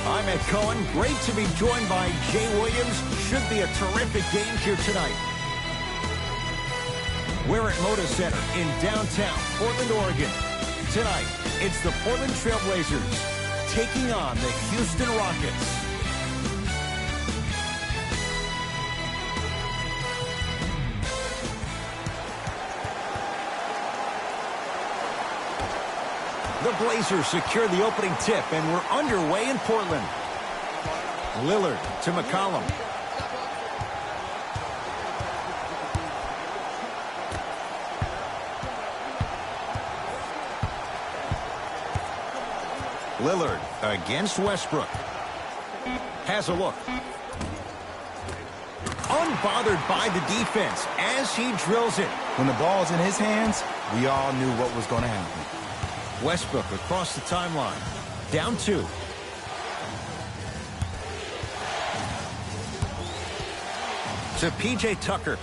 I'm Ed Cohen. Great to be joined by Jay Williams. Should be a terrific game here tonight. We're at Moda Center in downtown Portland, Oregon. Tonight, it's the Portland Trail Blazers taking on the Houston Rockets. The Blazers secure the opening tip, and we're underway in Portland. Lillard to McCollum. Lillard against Westbrook. Has a look. Unbothered by the defense as he drills it. When the ball's in his hands, we all knew what was going to happen. Westbrook across the timeline. Down 2. To P.J. Tucker.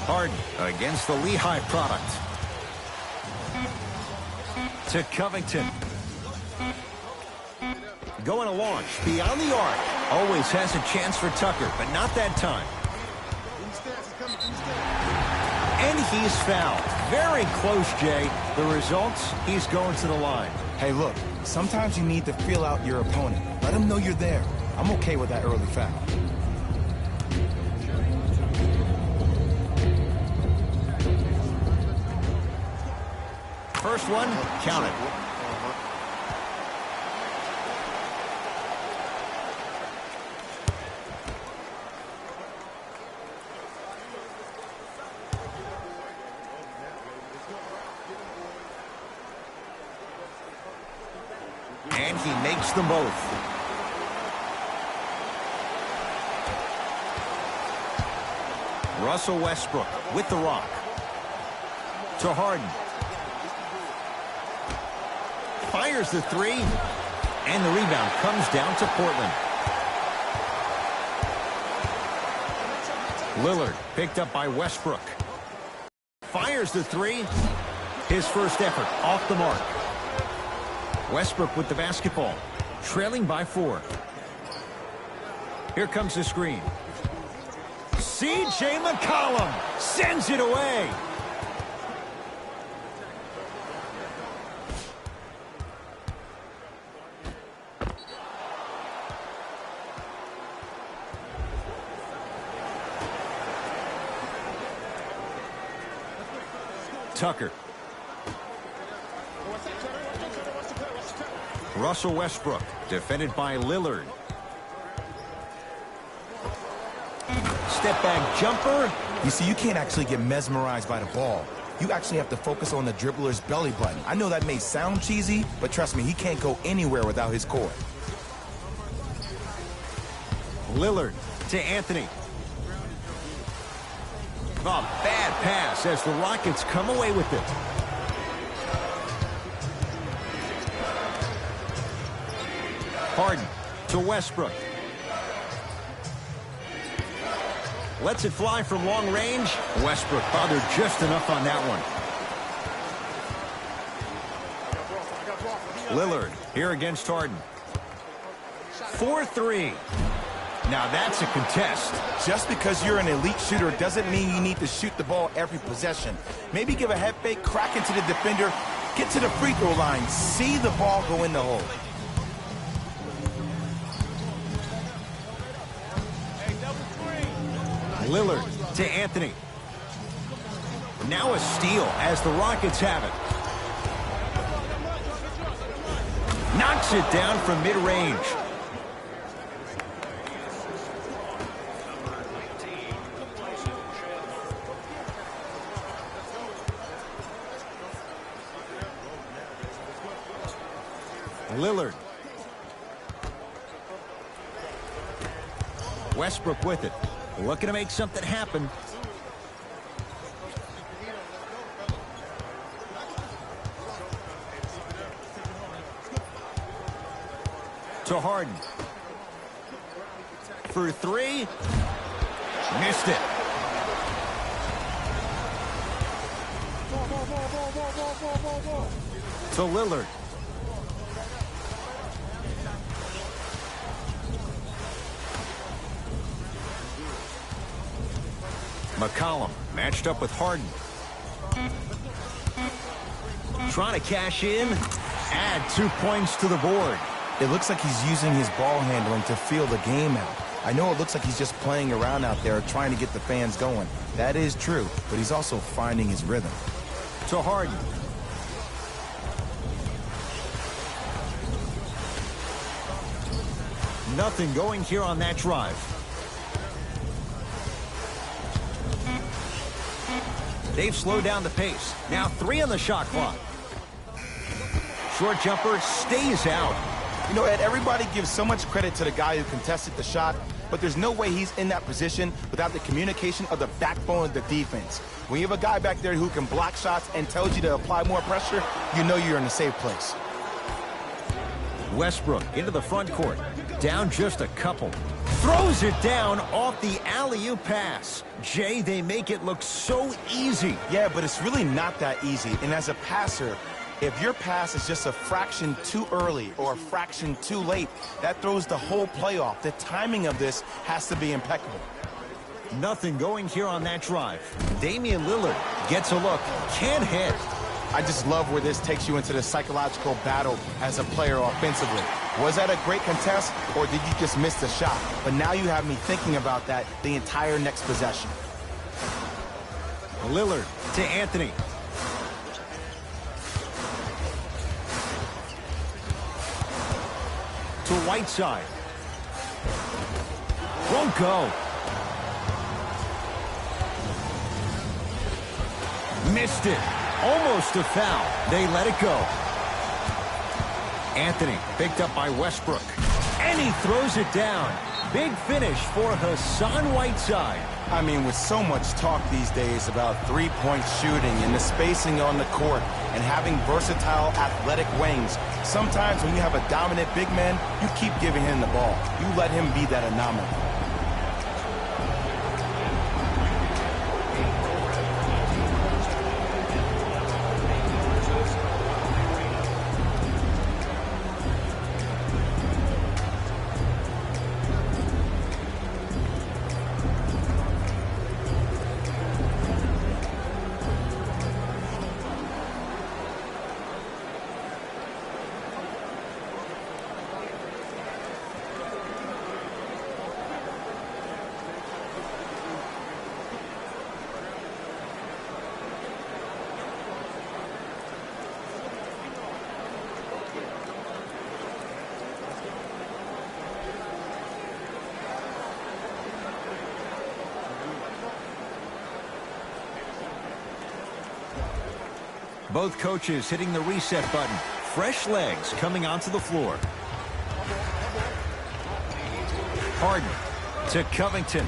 Harden against the Lehigh product. To Covington. Going to launch beyond the arc. Always has a chance for Tucker, but not that time. And he's fouled. Very close, Jay. The results, he's going to the line. Hey, look, sometimes you need to feel out your opponent. Let him know you're there. I'm okay with that early foul. First one, count it. And he makes them both. Russell Westbrook with the rock. To Harden. Fires the 3. And the rebound comes down to Portland. Lillard picked up by Westbrook. Fires the 3. His first effort off the mark. Westbrook with the basketball, trailing by 4. Here comes the screen. C.J. McCollum sends it away. Tucker. Russell Westbrook, defended by Lillard. Step back jumper. You see, you can't actually get mesmerized by the ball. You actually have to focus on the dribbler's belly button. I know that may sound cheesy, but trust me, he can't go anywhere without his core. Lillard to Anthony. A bad pass as the Rockets come away with it. Harden to Westbrook. Lets it fly from long range. Westbrook bothered just enough on that one. Lillard here against Harden. 4-3. Now that's a contest. Just because you're an elite shooter doesn't mean you need to shoot the ball every possession. Maybe give a head fake, crack into the defender, get to the free throw line, see the ball go in the hole. Lillard to Anthony. Now a steal as the Rockets have it. Knocks it down from mid-range. Lillard. Westbrook with it. Looking to make something happen. To Harden. For 3. Missed it. To Lillard. McCollum matched up with Harden. Trying to cash in. Add 2 points to the board. It looks like he's using his ball handling to feel the game out. I know it looks like he's just playing around out there trying to get the fans going. That is true, but he's also finding his rhythm. To Harden. Nothing going here on that drive. They've slowed down the pace. Now 3 on the shot clock. Short jumper stays out. You know, Ed, everybody gives so much credit to the guy who contested the shot, but there's no way he's in that position without the communication of the backbone of the defense. When you have a guy back there who can block shots and tells you to apply more pressure, you know you're in a safe place. Westbrook into the front court. Down just a couple. Throws it down off the alley-oop pass. Jay, they make it look so easy. Yeah, but it's really not that easy. And as a passer, if your pass is just a fraction too early or a fraction too late, that throws the whole play off. The timing of this has to be impeccable. Nothing going here on that drive. Damian Lillard gets a look. Can't hit. I just love where this takes you into the psychological battle as a player offensively. Was that a great contest, or did you just miss the shot? But now you have me thinking about that the entire next possession. Lillard to Anthony. To Whiteside. Won't go. Missed it. Almost a foul. They let it go. Anthony picked up by Westbrook. And he throws it down. Big finish for Hassan Whiteside. I mean, with so much talk these days about three-point shooting and the spacing on the court and having versatile athletic wings, sometimes when you have a dominant big man, you keep giving him the ball. You let him be that anomaly. Both coaches hitting the reset button. Fresh legs coming onto the floor. Harden to Covington.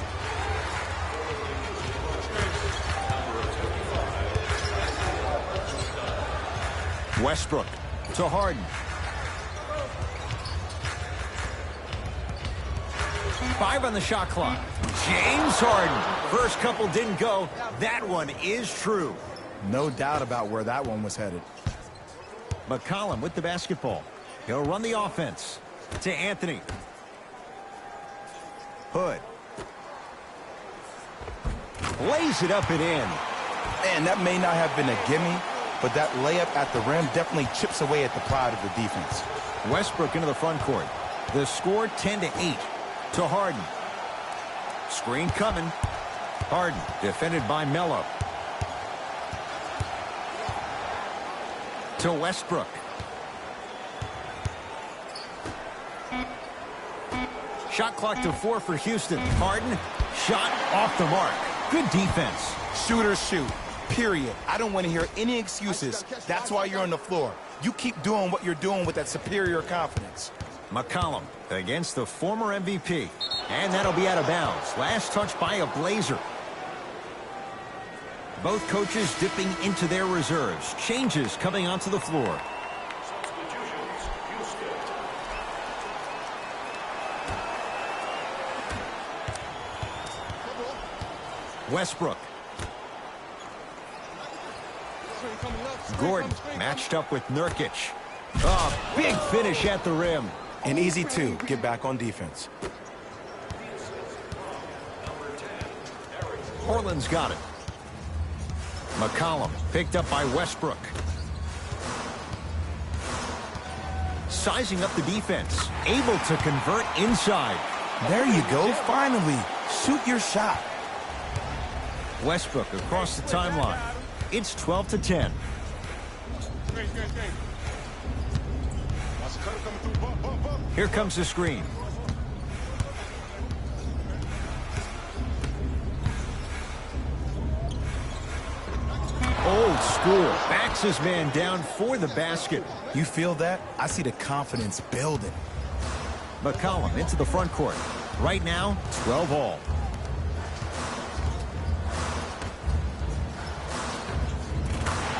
Westbrook to Harden. 5 on the shot clock. James Harden. First couple didn't go. That one is true. No doubt about where that one was headed. McCollum with the basketball. He'll run the offense. To Anthony. Hood. Lays it up and in. Man, that may not have been a gimme, but that layup at the rim definitely chips away at the pride of the defense. Westbrook into the front court. The score 10-8 to Harden. Screen coming. Harden defended by Melo. To Westbrook. Shot clock to 4 for Houston. Harden, shot off the mark. Good defense. Shooters shoot, period. I don't want to hear any excuses. That's why you're on the floor. You keep doing what you're doing with that superior confidence. McCollum against the former MVP. And that'll be out of bounds. Last touch by a Blazer. Both coaches dipping into their reserves. Changes coming onto the floor. Westbrook. Gordon matched up with Nurkic. Oh, big finish at the rim. And easy to get back on defense. Portland's got it. McCollum picked up by Westbrook. Sizing up the defense. Able to convert inside. There you go, finally. Shoot your shot. Westbrook across the timeline. It's 12-10. Here comes the screen. Old school. Backs his man down for the basket. You feel that? I see the confidence building. McCollum into the front court. Right now, 12 all.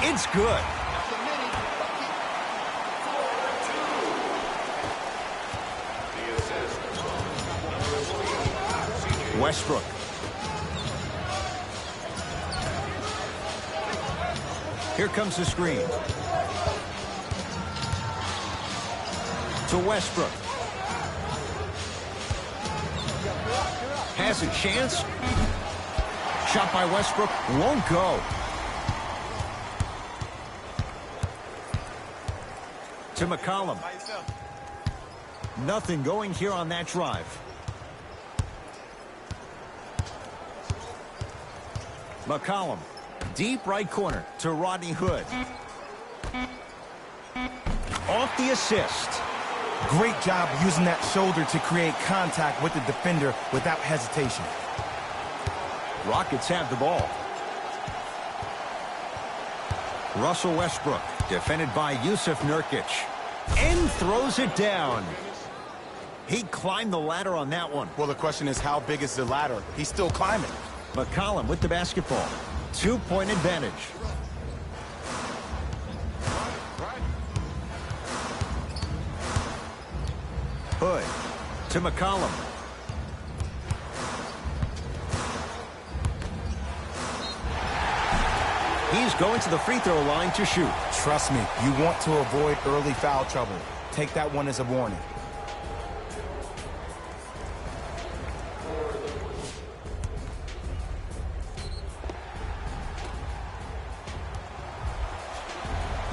It's good. Westbrook. Here comes the screen. To Westbrook. Has a chance. Shot by Westbrook. Won't go. To McCollum. Nothing going here on that drive. McCollum. Deep right corner to Rodney Hood. Off the assist. Great job using that shoulder to create contact with the defender without hesitation. Rockets have the ball. Russell Westbrook, defended by Yusuf Nurkic, and throws it down. He climbed the ladder on that one. Well, the question is, how big is the ladder? He's still climbing. McCollum with the basketball. 2-point advantage. Hood to McCollum. He's going to the free throw line to shoot. Trust me, you want to avoid early foul trouble. Take that one as a warning.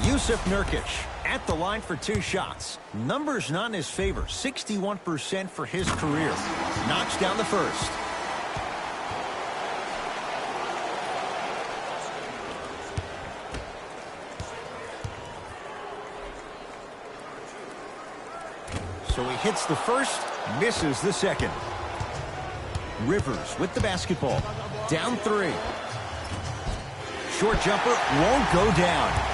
Yusuf Nurkic at the line for 2 shots. Numbers not in his favor. 61% for his career. Knocks down the first. So he hits the first, misses the second. Rivers with the basketball. Down 3. Short jumper won't go down.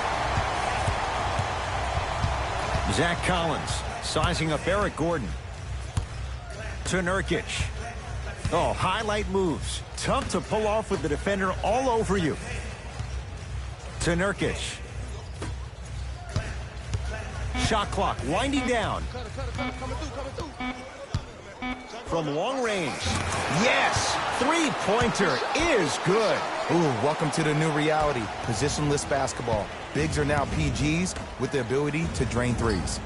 Zach Collins sizing up Eric Gordon. To Nurkic. Oh, highlight moves. Tough to pull off with the defender all over you. To Nurkic. Shot clock winding down. From long range. Yes! 3-pointer is good. Ooh, welcome to the new reality. Positionless basketball. Bigs are now PGs with the ability to drain threes.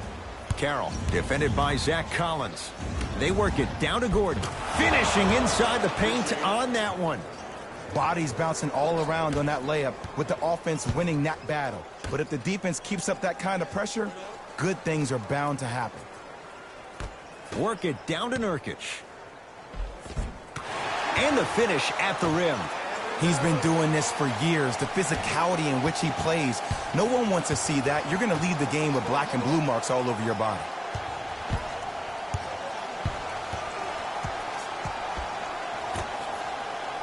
Carroll, defended by Zach Collins. They work it down to Gordon. Finishing inside the paint on that one. Bodies bouncing all around on that layup with the offense winning that battle. But if the defense keeps up that kind of pressure, good things are bound to happen. Work it down to Nurkic. And the finish at the rim. He's been doing this for years. The physicality in which he plays. No one wants to see that. You're going to leave the game with black and blue marks all over your body.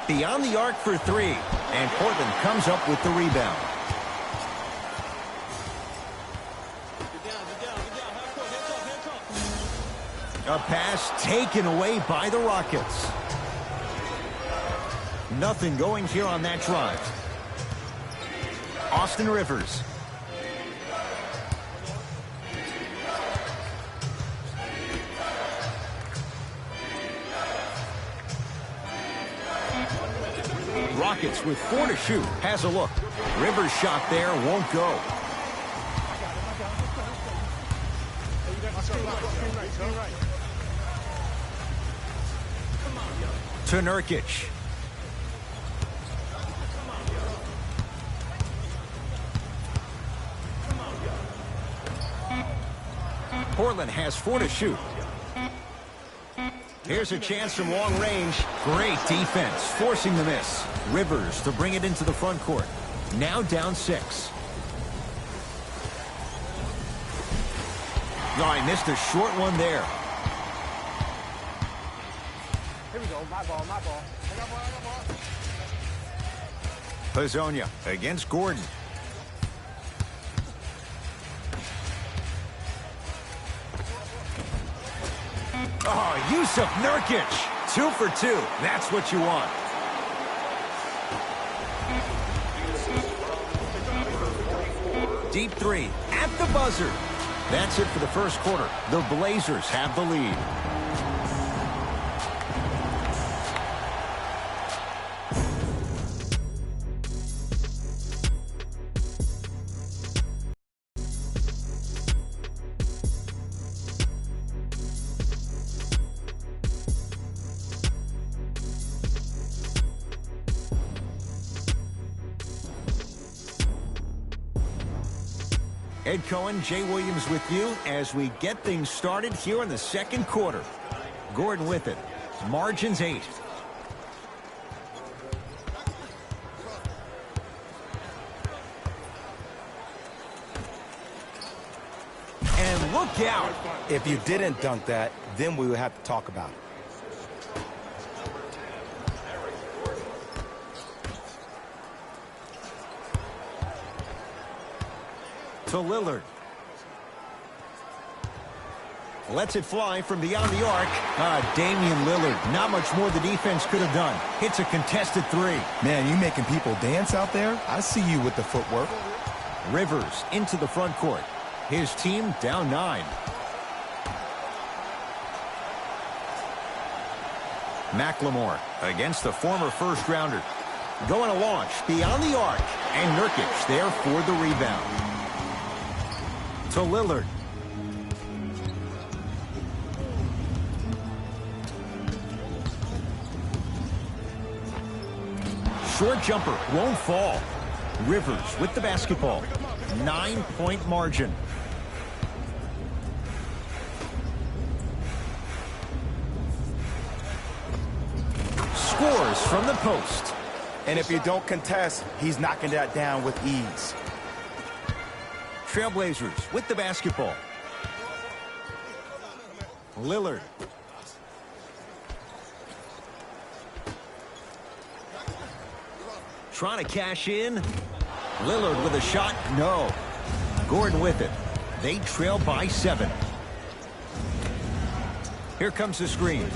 Beyond the arc for 3. And Portland comes up with the rebound. A pass taken away by the Rockets. Nothing going here on that drive. Austin Rivers. Rockets with 4 to shoot. Has a look. Rivers shot there won't go. To Nurkic. Portland has 4 to shoot. Here's a chance from long range. Great defense, forcing the miss. Rivers to bring it into the front court. Now down 6. No, he missed a short one there. Here we go. My ball, my ball. I got ball, I got ball. Pizzonia against Gordon. Oh, Yusuf Nurkic. 2 for 2. That's what you want. Deep 3 at the buzzer. That's it for the first quarter. The Blazers have the lead. Ed Cohen, Jay Williams with you as we get things started here in the second quarter. Gordon with it. Margins 8. And look out. If you didn't dunk that, then we would have to talk about it. To Lillard. Lets it fly from beyond the arc. Damian Lillard. Not much more the defense could have done. Hits a contested 3. Man, you making people dance out there? I see you with the footwork. Rivers into the front court. His team down 9. McLemore against the former first-rounder. Going to launch beyond the arc. And Nurkic there for the rebound. To Lillard. Short jumper won't fall. Rivers with the basketball. 9-point margin. Scores from the post. And if you don't contest, he's knocking that down with ease. Trailblazers with the basketball. Lillard. Trying to cash in. Lillard with a shot. No. Gordon with it. They trail by 7. Here comes the screen.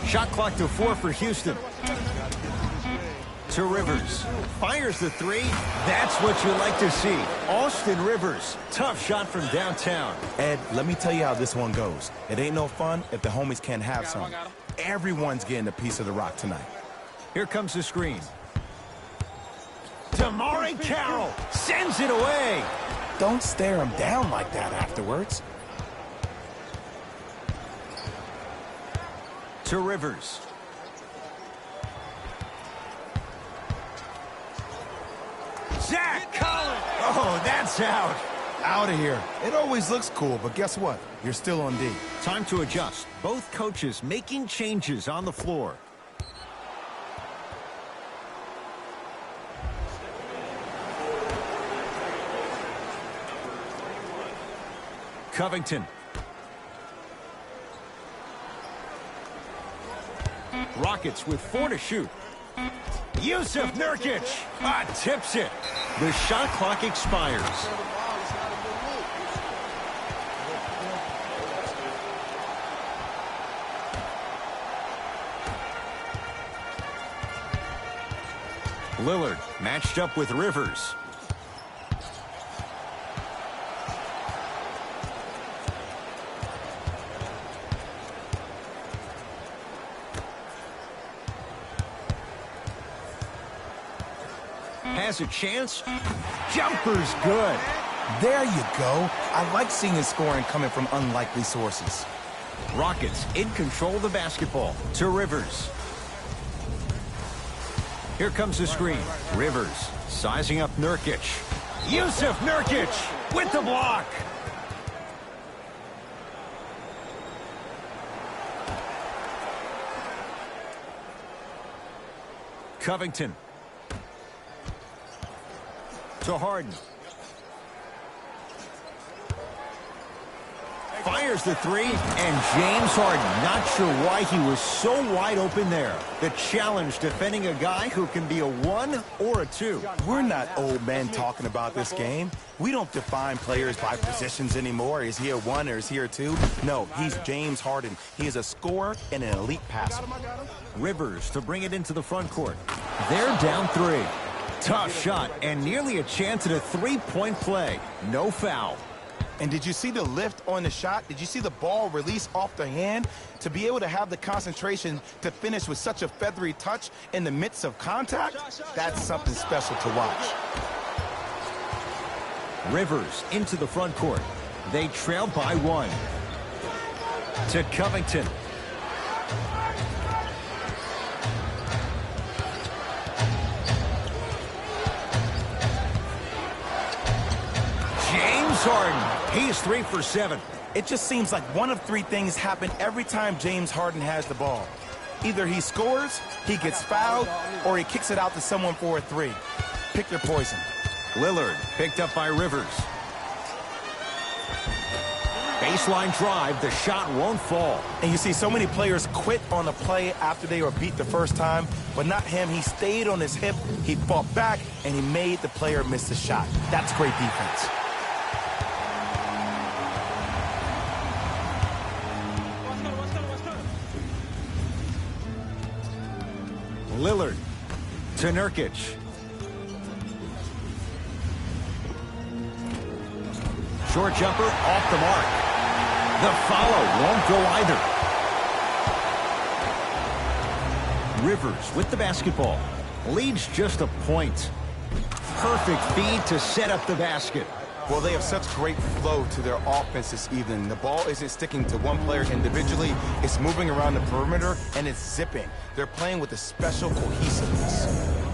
Shot clock to 4 for Houston. To Rivers. Fires the 3. That's what you like to see. Austin Rivers. Tough shot from downtown. Ed, let me tell you how this one goes. It ain't no fun if the homies can't have some. Everyone's getting a piece of the rock tonight. Here comes the screen. Damari Carroll sends it away. Don't stare him down like that afterwards. To Rivers. Zach Collins. Oh, that's out. Out of here. It always looks cool, but guess what? You're still on D. Time to adjust. Both coaches making changes on the floor. Covington. Rockets with 4 to shoot. Yusuf Nurkic tips it. The shot clock expires. Lillard matched up with Rivers. Has a chance. Jumper's good. There you go. I like seeing his scoring coming from unlikely sources. Rockets in control of the basketball. To Rivers. Here comes the screen. Rivers sizing up Nurkic. Yusuf Nurkic with the block. Covington. To Harden. Fires the three, and James Harden, not sure why he was so wide open there. The challenge defending a guy who can be a 1 or a 2. We're not old men talking about this game. We don't define players by positions anymore. Is he a 1 or is he a 2? No, he's James Harden. He is a scorer and an elite passer. Rivers to bring it into the front court. They're down 3. Tough shot and nearly a chance at a 3-point play. No foul. And did you see the lift on the shot? Did you see the ball release off the hand? To be able to have the concentration to finish with such a feathery touch in the midst of contact, that's something special to watch. Rivers into the front court. They trail by 1. To Covington. James Harden. He's 3 for 7. It just seems like one of 3 things happen every time James Harden has the ball. Either he scores, he gets fouled, or he kicks it out to someone for a 3. Pick your poison. Lillard picked up by Rivers. Baseline drive, the shot won't fall. And you see so many players quit on a play after they were beat the first time, but not him. He stayed on his hip, he fought back, and he made the player miss the shot. That's great defense. Lillard to Nurkic. Short jumper off the mark. The follow won't go either. Rivers with the basketball. Leads just a point. Perfect feed to set up the basket. Well, they have such great flow to their offense this evening. The ball isn't sticking to one player individually. It's moving around the perimeter, and it's zipping. They're playing with a special cohesiveness.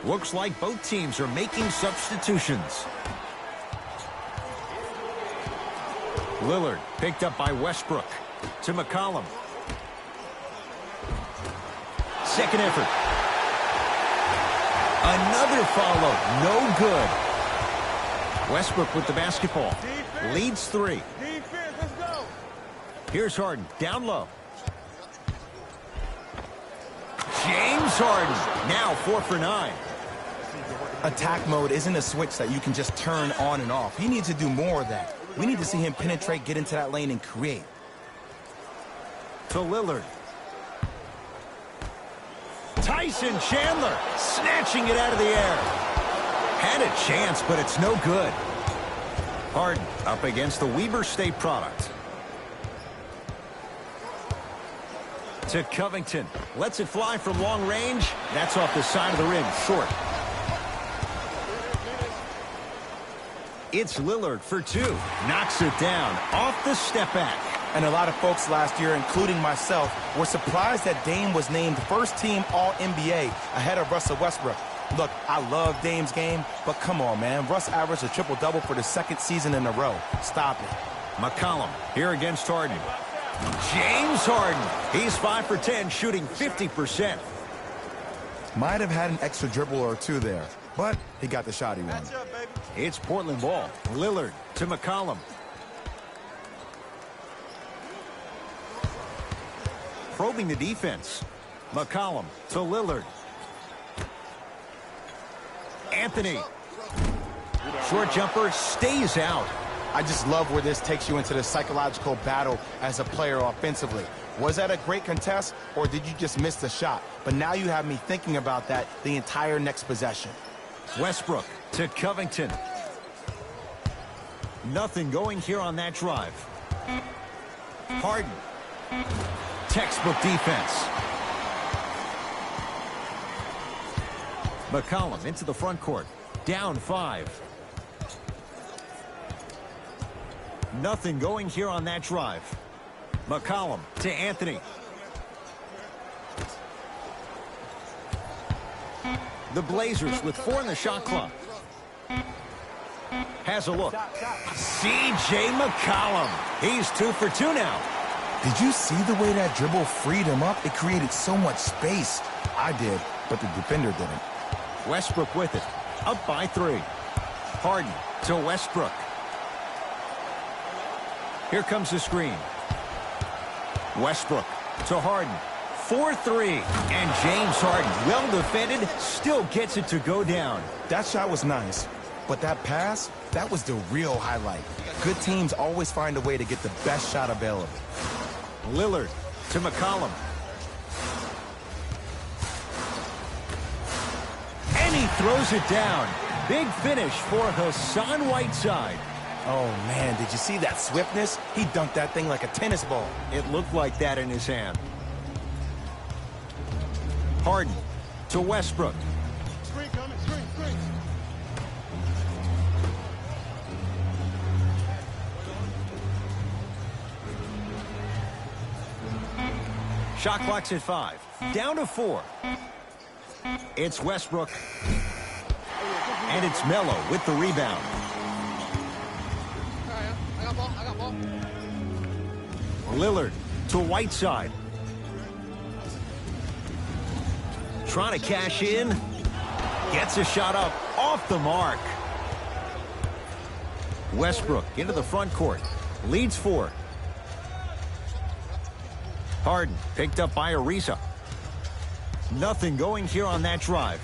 Looks like both teams are making substitutions. Lillard picked up by Westbrook. To McCollum. Second effort. Another follow. No good. Westbrook with the basketball. Defense. Leads 3. Defense, let's go. Here's Harden. Down low. James Harden. Now 4 for 9. Attack mode isn't a switch that you can just turn on and off. He needs to do more of that. We need to see him penetrate, get into that lane, and create. To Lillard. Tyson Chandler snatching it out of the air. Had a chance, but it's no good. Harden up against the Weber State product. To Covington. Lets it fly from long range. That's off the side of the rim. Short. It's Lillard for 2. Knocks it down off the step back. And a lot of folks last year, including myself, were surprised that Dame was named first-team All-NBA ahead of Russell Westbrook. Look, I love Dame's game, but come on, man. Russ averaged a triple-double for the 2nd season in a row. Stop it. McCollum here against Harden. James Harden. He's 5 for 10, shooting 50%. Might have had an extra dribble or two there, but he got the shot he wanted. It's Portland ball. Lillard to McCollum. Probing the defense. McCollum to Lillard. Anthony. Short jumper stays out. I just love where this takes you into the psychological battle as a player offensively. Was that a great contest, or did you just miss the shot? But now you have me thinking about that the entire next possession. Westbrook to Covington. Nothing going here on that drive. Harden. Textbook defense. McCollum into the front court. Down 5. Nothing going here on that drive. McCollum to Anthony. The Blazers with 4 in the shot clock. Has a look. C.J. McCollum. He's 2 for 2 now. Did you see the way that dribble freed him up? It created so much space. I did, but the defender didn't. Westbrook with it. Up by 3. Harden to Westbrook. Here comes the screen. Westbrook to Harden. 4-3. And James Harden, well defended, still gets it to go down. That shot was nice, but that pass, that was the real highlight. Good teams always find a way to get the best shot available. Lillard to McCollum. And he throws it down. Big finish for Hassan Whiteside. Oh, man, did you see that swiftness? He dunked that thing like a tennis ball. It looked like that in his hand. Harden to Westbrook. Screen coming, screen. Shot clock's at 5. Down to 4. It's Westbrook. And it's Melo with the rebound. I got ball. Lillard to Whiteside. Trying to cash in. Gets a shot up off the mark. Westbrook into the front court. Leads 4. Harden picked up by Ariza. Nothing going here on that drive.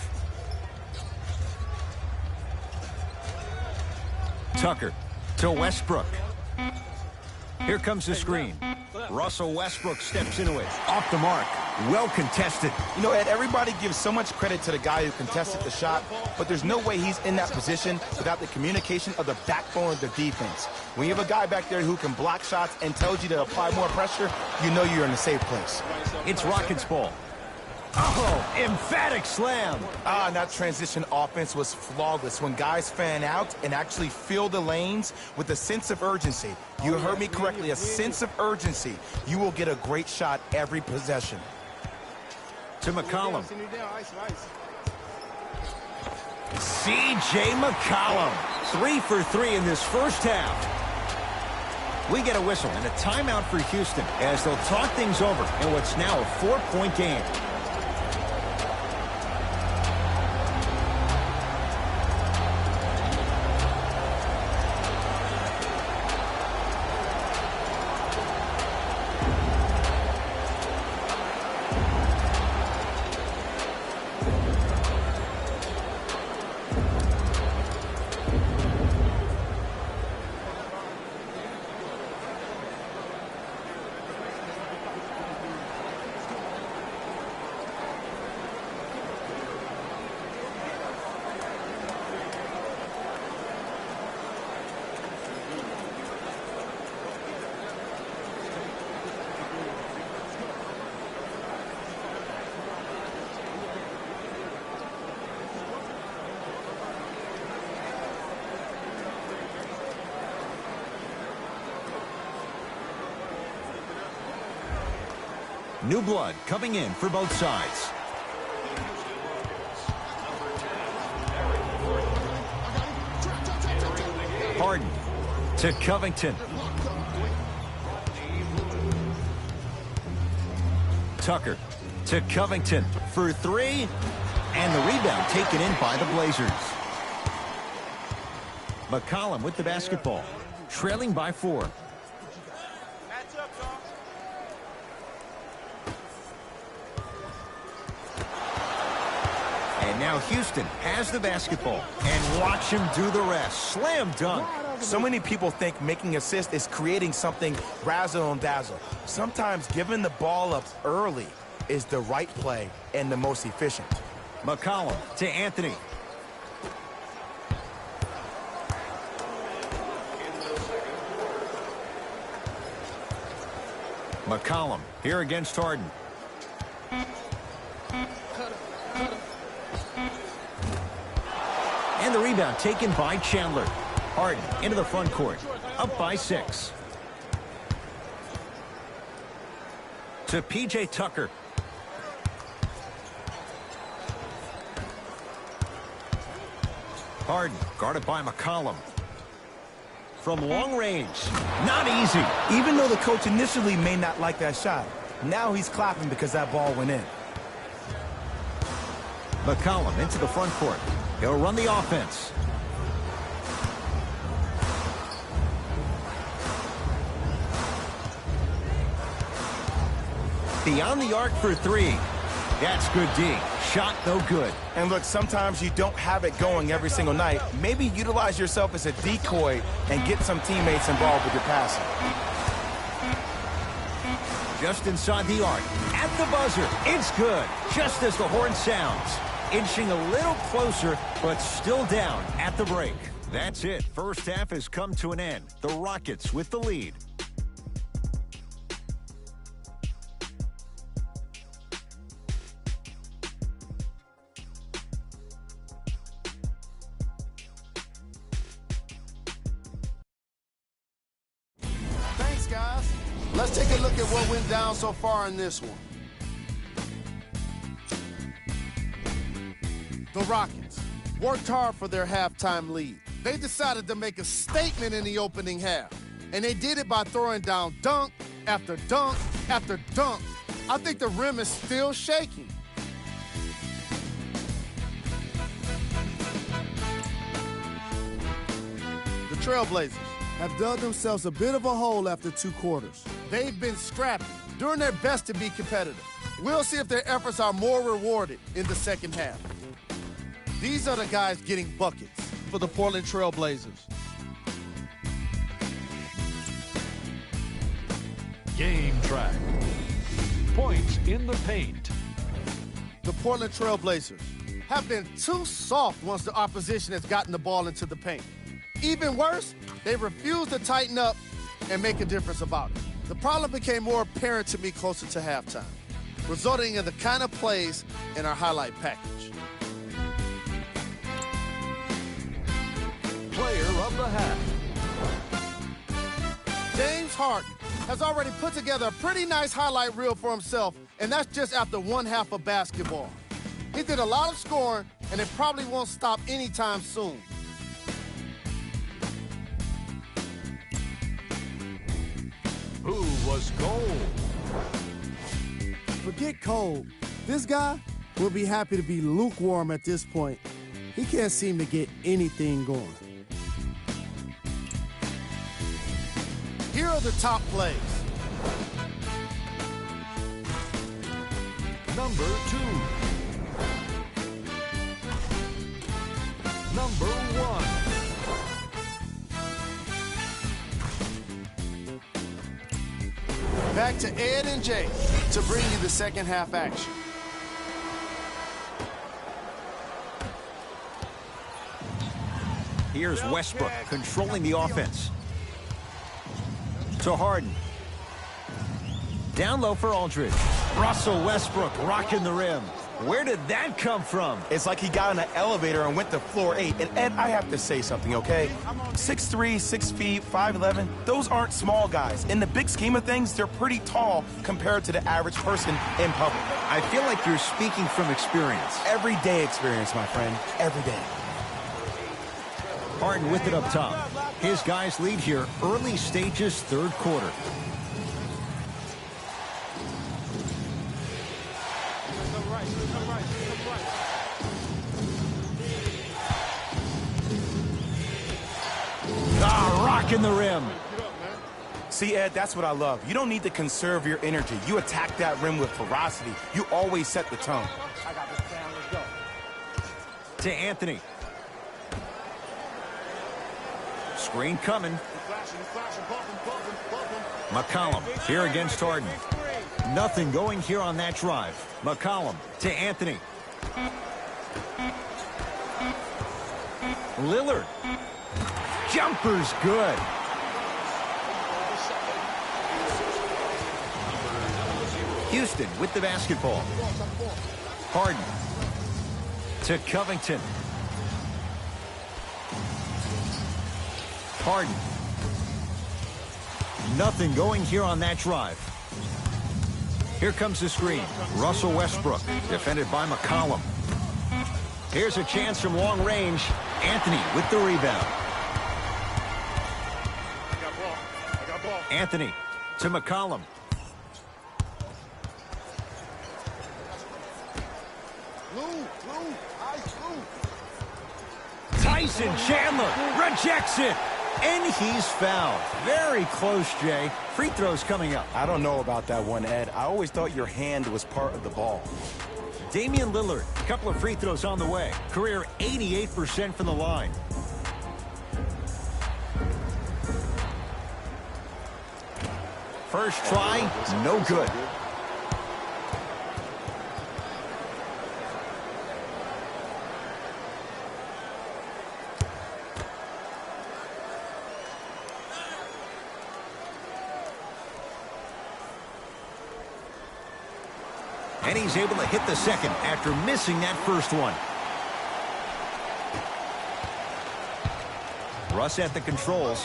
Tucker to Westbrook. Here comes the screen. Russell Westbrook steps into it. Off the mark. Well contested. You know, Ed, everybody gives so much credit to the guy who contested the shot, but there's no way he's in that position without the communication of the backbone of the defense. When you have a guy back there who can block shots and tells you to apply more pressure, you know you're in a safe place. It's Rockets ball. Oh, emphatic slam. And that transition offense was flawless when guys fan out and actually fill the lanes with a sense of urgency. You heard me correctly, a sense of urgency. You will get a great shot every possession. To McCollum. C.J. McCollum. 3 for 3 in this first half. We get a whistle and a timeout for Houston as they'll talk things over in what's now a 4-point game. New blood coming in for both sides. Harden to Covington. Tucker to Covington for 3. And the rebound taken in by the Blazers. McCollum with the basketball, trailing by 4. And now Houston has the basketball. And watch him do the rest. Slam dunk. So many people think making assists is creating something razzle and dazzle. Sometimes giving the ball up early is the right play and the most efficient. McCollum to Anthony. McCollum here against Harden. And the rebound taken by Chandler. Harden into the front court, up by 6. To P.J. Tucker. Harden guarded by McCollum. From long range, not easy. Even though the coach initially may not like that shot, now he's clapping because that ball went in. McCollum into the front court. He'll run the offense. Beyond the arc for 3. That's good D. Shot no good. And look, sometimes you don't have it going every single night. Maybe utilize yourself as a decoy and get some teammates involved with your passing. Just inside the arc. At the buzzer. It's good. Just as the horn sounds. Inching a little closer, but still down at the break. That's it. First half has come to an end. The Rockets with the lead. Thanks, guys. Let's take a look at what went down so far in this one. The Rockets worked hard for their halftime lead. They decided to make a statement in the opening half, and they did it by throwing down dunk after dunk after dunk. I think the rim is still shaking. The Trailblazers have dug themselves a bit of a hole after 2 quarters. They've been scrappy, doing their best to be competitive. We'll see if their efforts are more rewarded in the second half. These are the guys getting buckets for the Portland Trail Blazers. Game track. Points in the paint. The Portland Trail Blazers have been too soft once the opposition has gotten the ball into the paint. Even worse, they refuse to tighten up and make a difference about it. The problem became more apparent to me closer to halftime, resulting in the kind of plays in our highlight package. Player of the half. James Harden has already put together a pretty nice highlight reel for himself, and that's just after 1 half of basketball. He did a lot of scoring, and it probably won't stop anytime soon. Who was cold? Forget cold. This guy will be happy to be lukewarm at this point. He can't seem to get anything going. Here are the top plays. Number 2. Number 1. Back to Ed and Jay to bring you the second half action. Here's Westbrook controlling the offense. To Harden. Down low for Aldridge. Russell Westbrook rocking the rim. Where did that come from? It's like he got in an elevator and went to floor 8. And Ed, I have to say something, okay? 6'3", 6 feet, 5'11", those aren't small guys. In the big scheme of things, they're pretty tall compared to the average person in public. I feel like you're speaking from experience. Everyday experience, my friend. Every day. Harden with it up top. His guys lead here early stages, third quarter. Ah, rocking the rim. See, Ed, that's what I love. You don't need to conserve your energy. You attack that rim with ferocity. You always set the tone. I got this down. Let's go. To Anthony. Screen coming. McCollum here against Harden. Nothing going here on that drive. McCollum to Anthony. Lillard. Jumper's good. Houston with the basketball. Harden to Covington. Harden. Nothing going here on that drive. Here comes the screen. Russell Westbrook, defended by McCollum. Here's a chance from long range. Anthony with the rebound. Anthony to McCollum. Tyson Chandler rejects it. And he's fouled. Very close, Jay. Free throws coming up. I don't know about that one, Ed. I always thought your hand was part of the ball. Damian Lillard, a couple of free throws on the way. Career 88% from the line. First try, no good. And he's able to hit the second after missing that first one. Russ at the controls.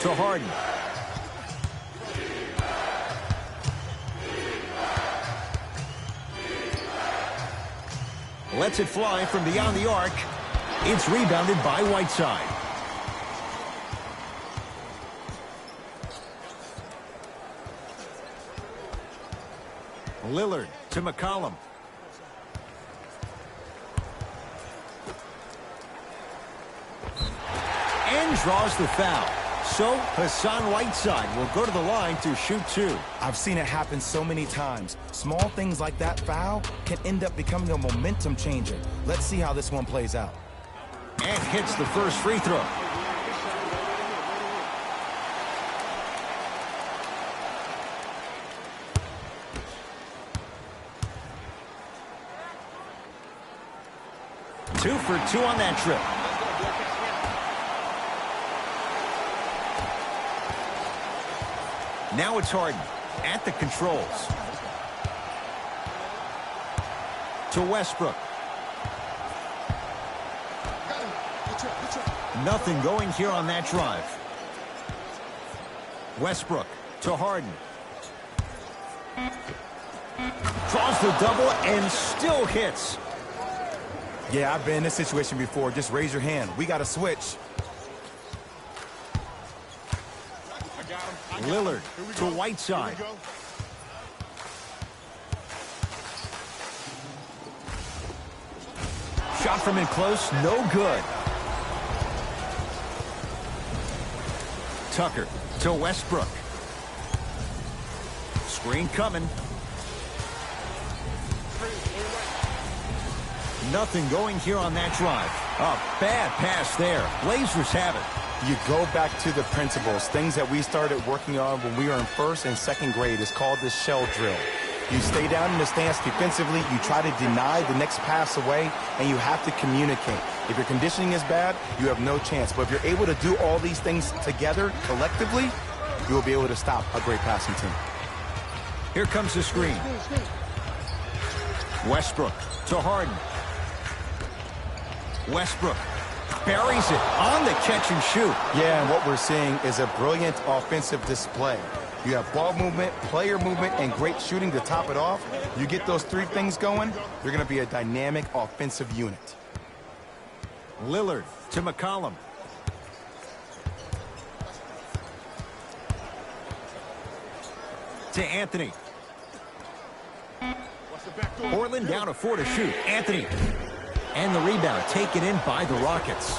To Harden. Lets it fly from beyond the arc. It's rebounded by Whiteside. Lillard to McCollum. And draws the foul. So Hassan Whiteside will go to the line to shoot two. I've seen it happen so many times. Small things like that foul can end up becoming a momentum changer. Let's see how this one plays out. And hits the first free throw. Two for two on that trip. Now it's Harden at the controls. To Westbrook. Nothing going here on that drive. Westbrook to Harden. Draws the double and still hits. Yeah, I've been in this situation before. Just raise your hand. We got to switch. Lillard to Whiteside. Shot from in close, no good. Tucker to Westbrook. Screen coming. Nothing going here on that drive. A bad pass there. Blazers have it. You go back to the principles, things that we started working on when we were in first and second grade. It's called the shell drill. You stay down in the stance defensively, you try to deny the next pass away, and you have to communicate. If your conditioning is bad, you have no chance. But if you're able to do all these things together, collectively, you will be able to stop a great passing team. Here comes the screen. Westbrook to Harden. Westbrook buries it on the catch and shoot. Yeah, and what we're seeing is a brilliant offensive display. You have ball movement, player movement, and great shooting to top it off. You get those three things going, you're going to be a dynamic offensive unit. Lillard to McCollum. to Anthony. Portland down to 4 to shoot. Anthony. And the rebound taken in by the Rockets.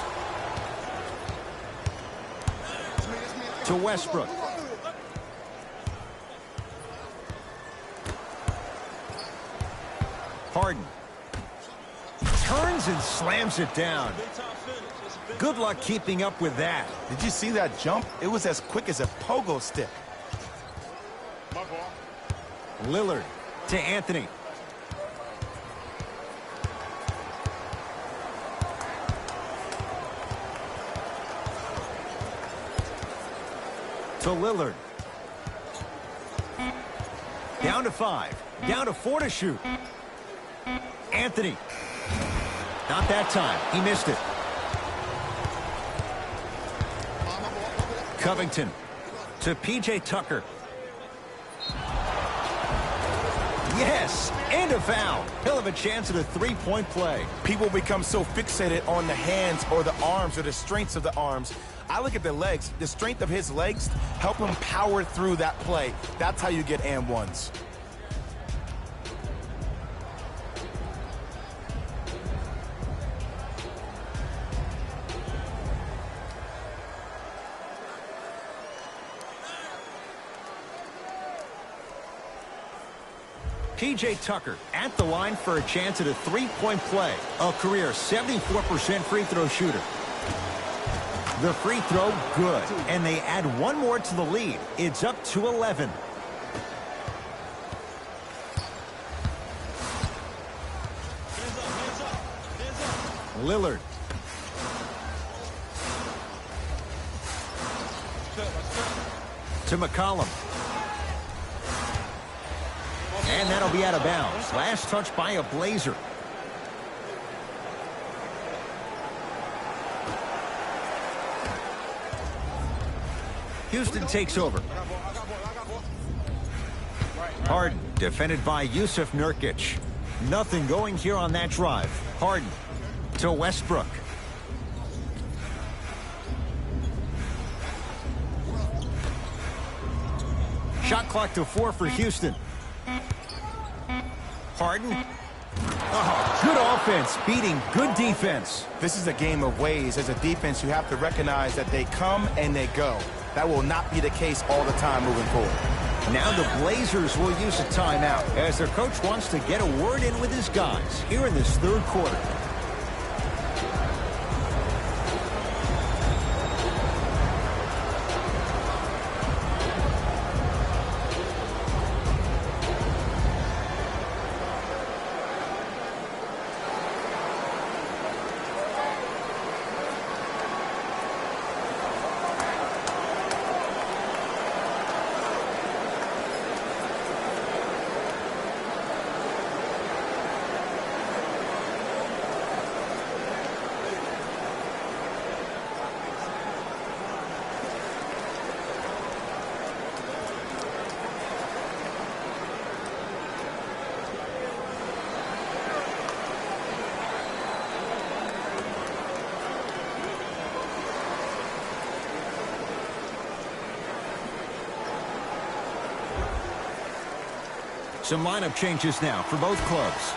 To Westbrook. Harden. Turns and slams it down. Good luck keeping up with that. Did you see that jump? It was as quick as a pogo stick. Lillard to Anthony. To Lillard. Down to 5. Down to 4 to shoot. Anthony. Not that time. He missed it. Covington to P.J. Tucker. Yes, and a foul. He'll have a chance at a three-point play. People become so fixated on the hands or the arms or the strengths of the arms. I look at the legs. The strength of his legs help him power through that play. That's how you get and ones. P.J. Tucker at the line for a chance at a three-point play. A career 74% free throw shooter. The free throw, good. And they add one more to the lead. It's up to 11. Lillard. To McCollum. And that'll be out of bounds. Last touch by a Blazer. Houston takes over. Harden defended by Yusuf Nurkic. Nothing going here on that drive. Harden to Westbrook. Shot clock to 4 for Houston. Harden. Oh, good offense beating good defense. This is a game of ways. As a defense, you have to recognize that they come and they go. That will not be the case all the time moving forward. Now the Blazers will use a timeout as their coach wants to get a word in with his guys here in this third quarter. Some lineup changes now for both clubs.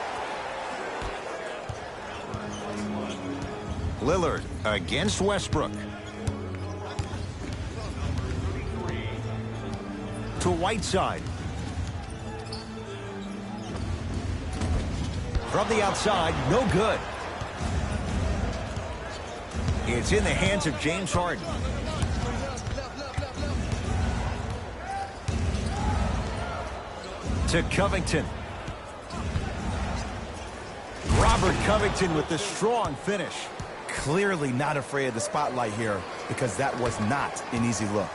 Lillard against Westbrook. To Whiteside. From the outside, no good. It's in the hands of James Harden. To Covington. Robert Covington with the strong finish. Clearly not afraid of the spotlight here because that was not an easy look.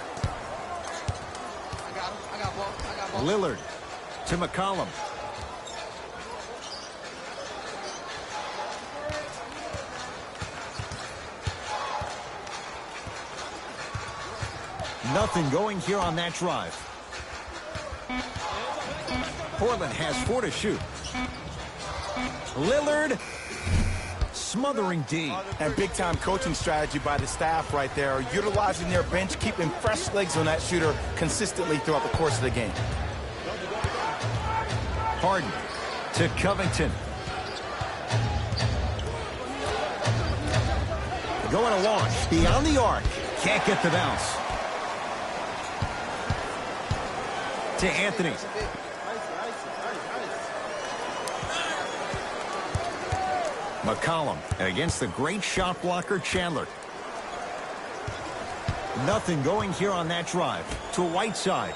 Lillard to McCollum. Nothing going here on that drive. Portland has 4 to shoot. Lillard smothering D. And big-time coaching strategy by the staff right there, utilizing their bench, keeping fresh legs on that shooter consistently throughout the course of the game. Harden to Covington. Going to launch beyond the arc. Can't get the bounce. To Anthony. McCollum against the great shot blocker Chandler. Nothing going here on that drive. To Whiteside.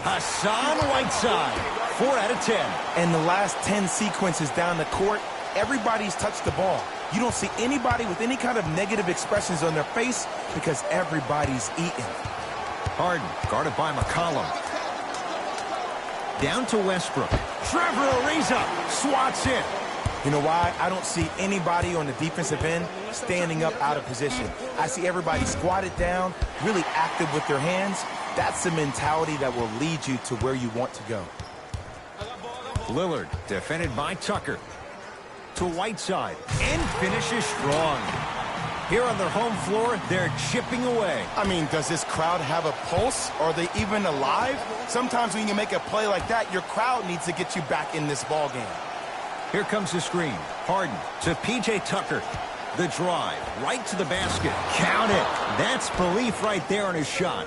Hassan Whiteside. 4 out of 10. And the last 10 sequences down the court, everybody's touched the ball. You don't see anybody with any kind of negative expressions on their face because everybody's eating. Harden guarded by McCollum. Down to Westbrook. Trevor Ariza swats in. You know why? I don't see anybody on the defensive end standing up out of position. I see everybody squatted down, really active with their hands. That's the mentality that will lead you to where you want to go. Lillard defended by Tucker. To Whiteside. And finishes strong. Here on their home floor, they're chipping away. I mean, does this crowd have a pulse? Are they even alive? Sometimes when you make a play like that, your crowd needs to get you back in this ball game. Here comes the screen. Harden to P.J. Tucker. The drive right to the basket. Count it. That's belief right there on his shot.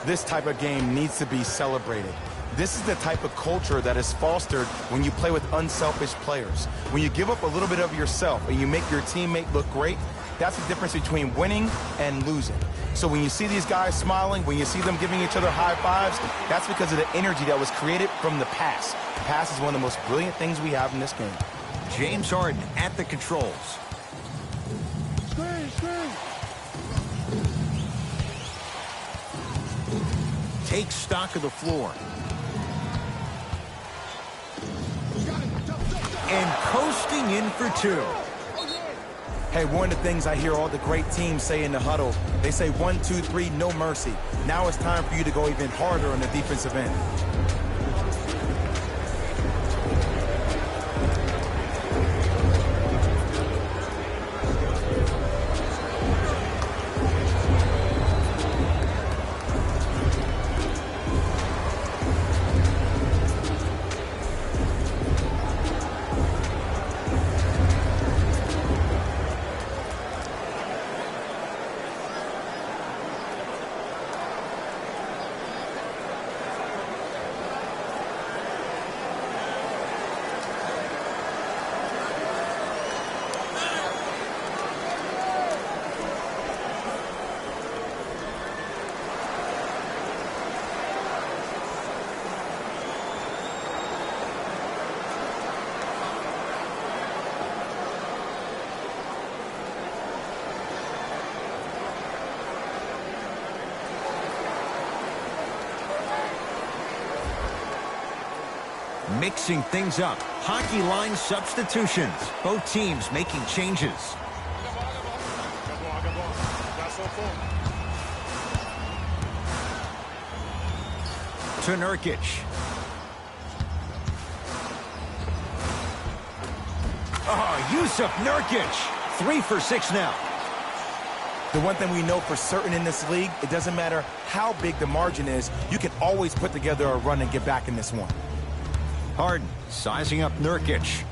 This type of game needs to be celebrated. This is the type of culture that is fostered when you play with unselfish players. When you give up a little bit of yourself and you make your teammate look great, that's the difference between winning and losing. So when you see these guys smiling, when you see them giving each other high fives, that's because of the energy that was created from the pass. The pass is one of the most brilliant things we have in this game. James Harden at the controls. Takes stock of the floor. And coasting in for 2. Hey, one of the things I hear all the great teams say in the huddle, they say 1, 2, 3, no mercy. Now it's time for you to go even harder on the defensive end. Mixing things up. Hockey line substitutions. Both teams making changes. To Nurkic. Oh, Yusuf Nurkic. 3 for 6 now. The one thing we know for certain in this league, it doesn't matter how big the margin is, you can always put together a run and get back in this one. Harden sizing up Nurkic.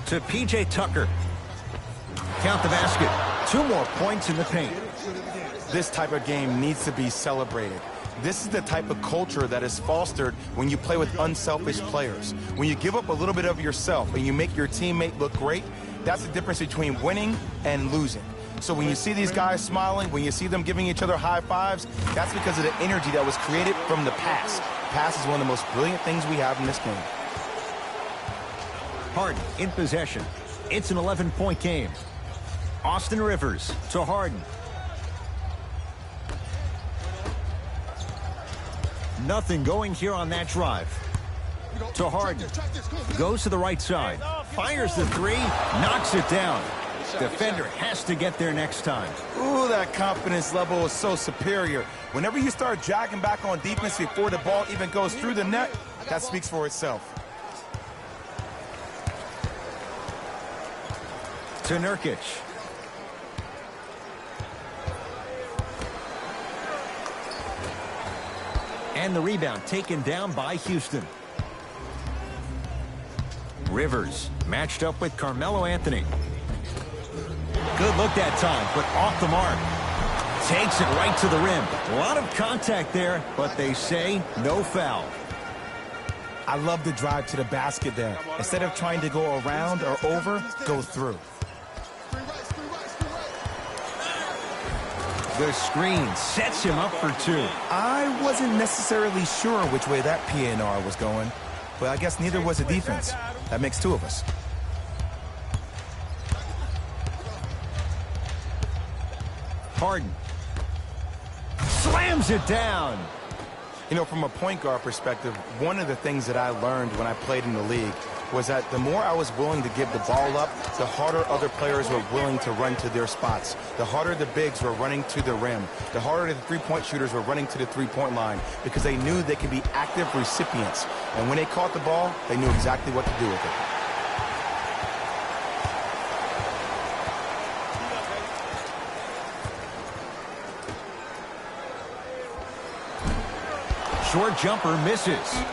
To P.J. Tucker. Count the basket. 2 more points in the paint. This type of game needs to be celebrated. This is the type of culture that is fostered when you play with unselfish players. When you give up a little bit of yourself and you make your teammate look great, that's the difference between winning and losing. So when you see these guys smiling, when you see them giving each other high fives, that's because of the energy that was created from the pass. Pass is one of the most brilliant things we have in this game. Harden in possession. It's an 11-point game. Austin Rivers to Harden. Nothing going here on that drive. To Harden. Goes to the right side. Fires the 3. Knocks it down. Defender has to get there next time. Ooh, that confidence level is so superior. Whenever you start jogging back on defense before the ball even goes through the net, that speaks for itself. To Nurkic. And the rebound taken down by Houston. Rivers matched up with Carmelo Anthony. Good look that time, but off the mark. Takes it right to the rim. A lot of contact there, but they say no foul. I love the drive to the basket there. Instead of trying to go around or over, go through. The screen sets him up for two. I wasn't necessarily sure which way that PNR was going, but I guess neither was the defense. That makes two of us. Harden slams it down. You know, from a point guard perspective, one of the things that I learned when I played in the league was that the more I was willing to give the ball up, the harder other players were willing to run to their spots. The harder the bigs were running to the rim. The harder the three-point shooters were running to the three-point line because they knew they could be active recipients. And when they caught the ball, they knew exactly what to do with it. Short jumper misses.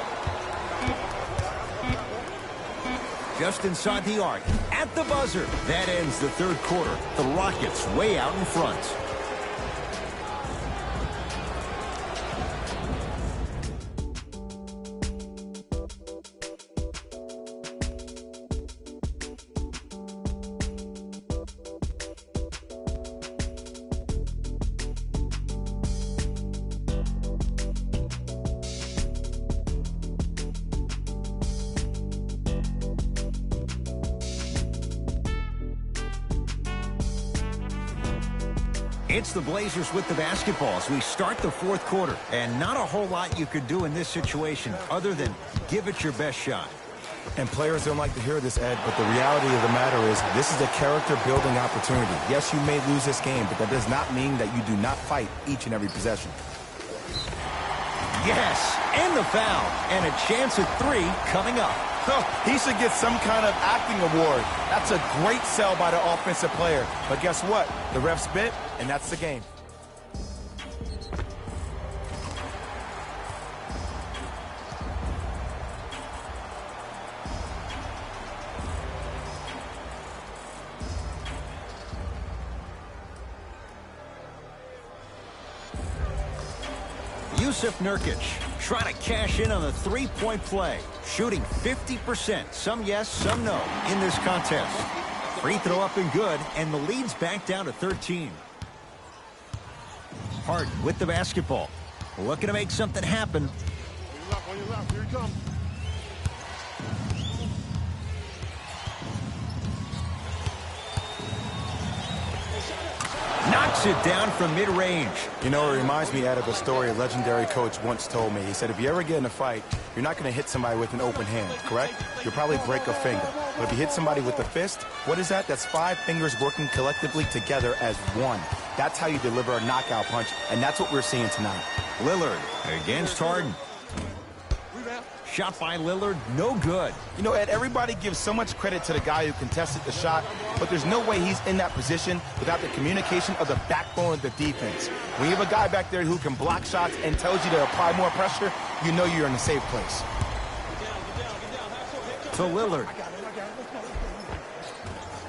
Just inside the arc. At the buzzer. That ends the third quarter. The Rockets way out in front. It's the Blazers with the basketball as we start the fourth quarter. And not a whole lot you could do in this situation other than give it your best shot. And players don't like to hear this, Ed, but the reality of the matter is this is a character-building opportunity. Yes, you may lose this game, but that does not mean that you do not fight each and every possession. Yes, and the foul. And a chance at three coming up. He should get some kind of acting award. That's a great sell by the offensive player. But guess what? The refs bit, and that's the game. Yusuf Nurkic trying to cash in on the three-point play. Shooting 50%. Some yes, some no in this contest. Free throw up and good, and the lead's back down to 13. Harden with the basketball. Looking to make something happen. On your left, here he comes. Knocks it down from mid-range. You know, it reminds me, Ed, of a story a legendary coach once told me. He said, if you ever get in a fight, you're not going to hit somebody with an open hand, correct? You'll probably break a finger. But if you hit somebody with a fist, what is that? That's 5 fingers working collectively together as one. That's how you deliver a knockout punch, and that's what we're seeing tonight. Lillard against Harden. Shot by Lillard, no good. You know, Ed, everybody gives so much credit to the guy who contested the shot, but there's no way he's in that position without the communication of the backbone of the defense. When you have a guy back there who can block shots and tells you to apply more pressure, you know you're in a safe place. To Lillard.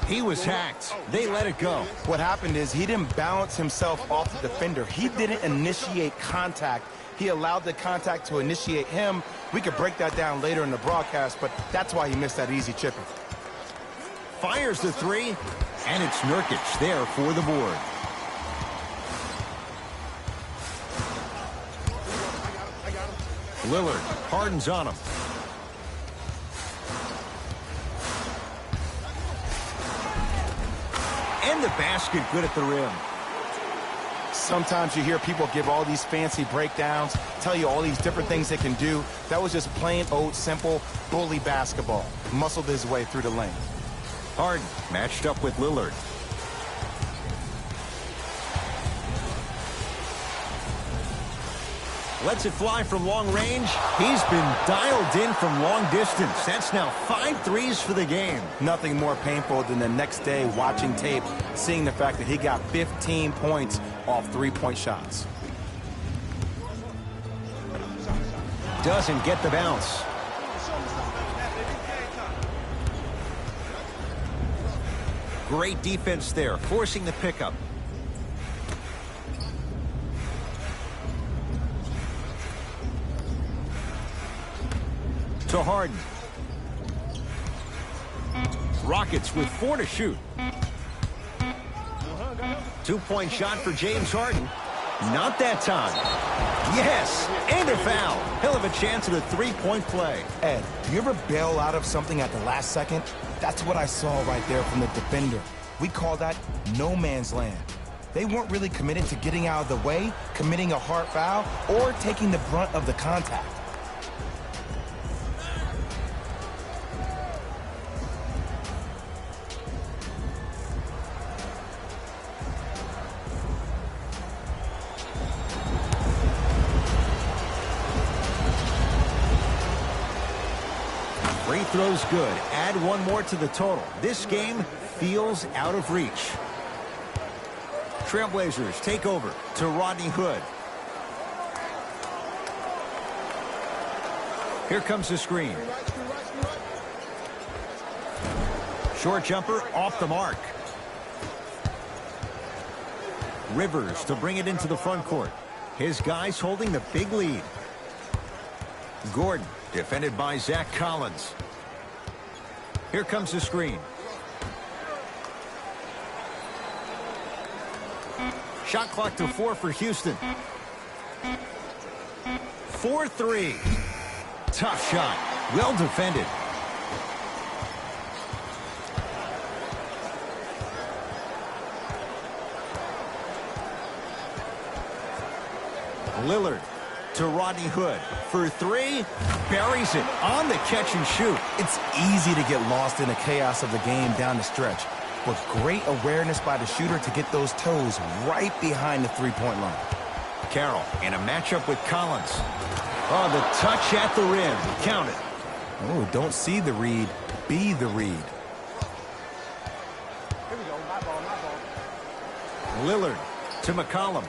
He was hacked. They let it go. What happened is he didn't balance himself off the defender. He didn't initiate contact. He allowed the contact to initiate him. We could break that down later in the broadcast, but that's why he missed that easy chipper. Fires the three, and it's Nurkic there for the board. Lillard, Harden's on him. And the basket good at the rim. Sometimes you hear people give all these fancy breakdowns, tell you all these different things they can do. That was just plain old simple bully basketball. Muscled his way through the lane. Harden matched up with Lillard. Lets it fly from long range. He's been dialed in from long distance. That's now 5 threes for the game. Nothing more painful than the next day watching tape, seeing the fact that he got 15 points off three-point shots. Doesn't get the bounce. Great defense there, forcing the pickup. To Harden. Rockets with 4 to shoot. 2-point shot for James Harden. Not that time. Yes, and a foul. He'll have a chance at a 3-point play. Ed, do you ever bail out of something at the last second? That's what I saw right there from the defender. We call that no man's land. They weren't really committed to getting out of the way, committing a hard foul, or taking the brunt of the contact. Free throw's good. Add 1 more to the total. This game feels out of reach. Trailblazers take over to Rodney Hood. Here comes the screen. Short jumper off the mark. Rivers to bring it into the front court. His guys holding the big lead. Gordon defended by Zach Collins. Here comes the screen. Shot clock to 4 for Houston. 4-3. Tough shot. Well defended. Lillard to Rodney Hood for 3. Buries it on the catch and shoot. It's easy to get lost in the chaos of the game down the stretch, but great awareness by the shooter to get those toes right behind the three-point line. Carroll in a matchup with Collins. Oh, the touch at the rim. Count it. Oh, don't see the read, be the read. Here we go. My ball, my ball. Lillard to McCollum.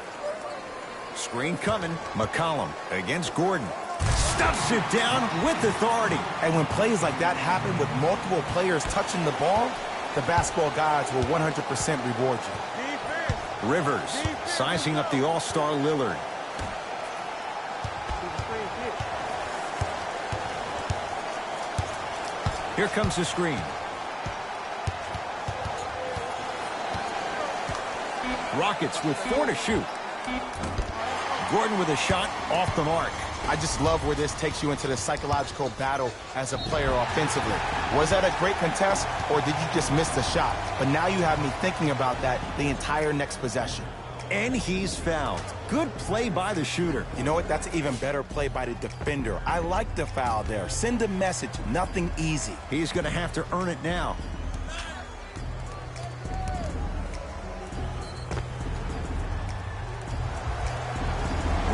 Screen coming. McCollum against Gordon. Stuffs it down with authority. And when plays like that happen with multiple players touching the ball, the basketball gods will 100% reward you. Rivers sizing up the all-star Lillard. Here comes the screen. Rockets with 4 to shoot. Gordon with a shot off the mark. I just love where this takes you into the psychological battle as a player offensively. Was that a great contest, or did you just miss the shot? But now you have me thinking about that the entire next possession. And he's fouled. Good play by the shooter. You know what? That's an even better play by the defender. I like the foul there. Send a message. Nothing easy. He's going to have to earn it now.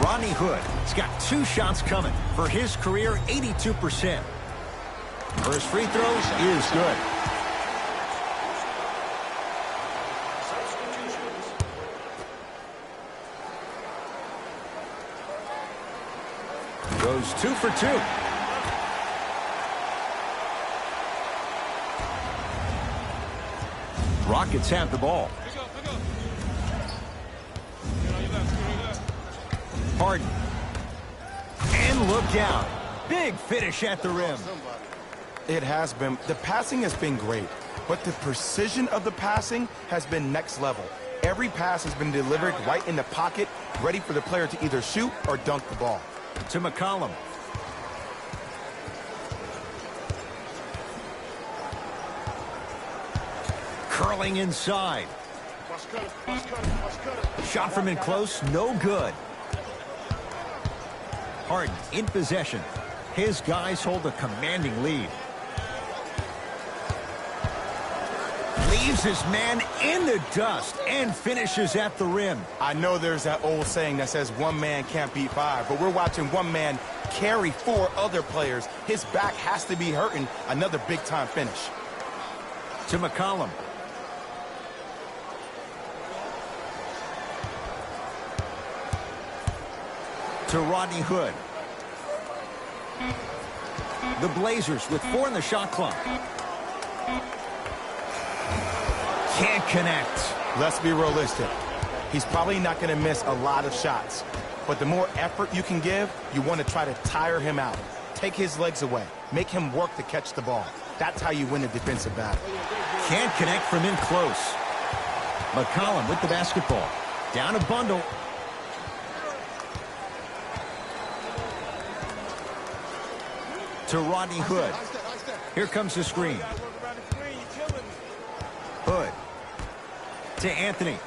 Rodney Hood has got 2 shots coming. For his career, 82%. First free throws is good. Goes 2 for 2. Rockets have the ball. Harden. And look out. Big finish at the rim. It has been. The passing has been great, but the precision of the passing has been next level. Every pass has been delivered right in the pocket, ready for the player to either shoot or dunk the ball. To McCollum. Curling inside. Shot from in close, no good. Harden in possession. His guys hold a commanding lead. Leaves his man in the dust and finishes at the rim. I know there's that old saying that says one man can't beat 5, but we're watching one man carry 4 other players. His back has to be hurting. Another big-time finish. To McCollum. To Rodney Hood. The Blazers with 4 in the shot clock. Can't connect. Let's be realistic. He's probably not going to miss a lot of shots. But the more effort you can give, you want to try to tire him out. Take his legs away. Make him work to catch the ball. That's how you win a defensive battle. Can't connect from in close. McCollum with the basketball. Down a bundle. To Rodney Hood. Here comes the screen. Hood. To Anthony.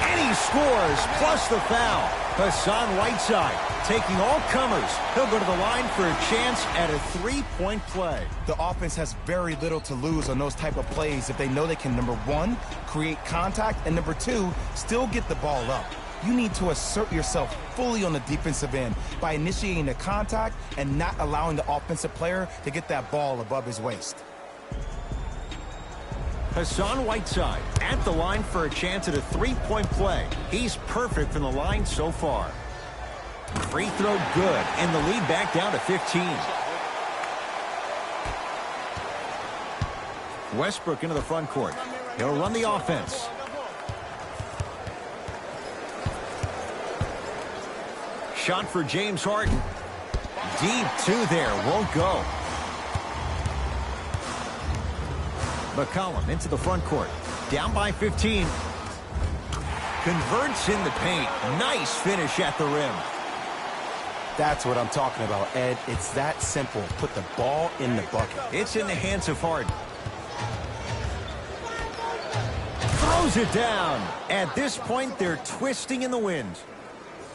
And he scores, plus the foul. Hassan Whiteside taking all comers. He'll go to the line for a chance at a three-point play. The offense has very little to lose on those type of plays if they know they can, number one, create contact, and number two, still get the ball up. You need to assert yourself fully on the defensive end by initiating the contact and not allowing the offensive player to get that ball above his waist. Hassan Whiteside at the line for a chance at a three-point play. He's perfect from the line so far. Free throw good, and the lead back down to 15. Westbrook into the front court. He'll run the offense. Shot for James Harden. Deep two there, won't go. McCollum into the front court. Down by 15. Converts in the paint. Nice finish at the rim. That's what I'm talking about, Ed. It's that simple. Put the ball in the bucket. It's in the hands of Harden. Throws it down. At this point, they're twisting in the wind.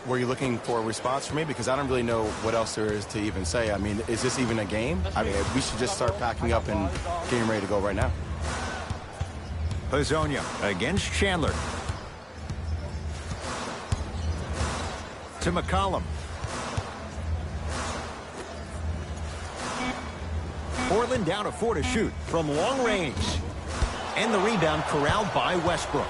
Were you looking for a response from me? Because I don't really know what else there is to even say. I mean, is this even a game? I mean, we should just start packing up and getting ready to go right now. Hazonia against Chandler. To McCollum. Portland down to 4 to shoot from long range. And the rebound corralled by Westbrook.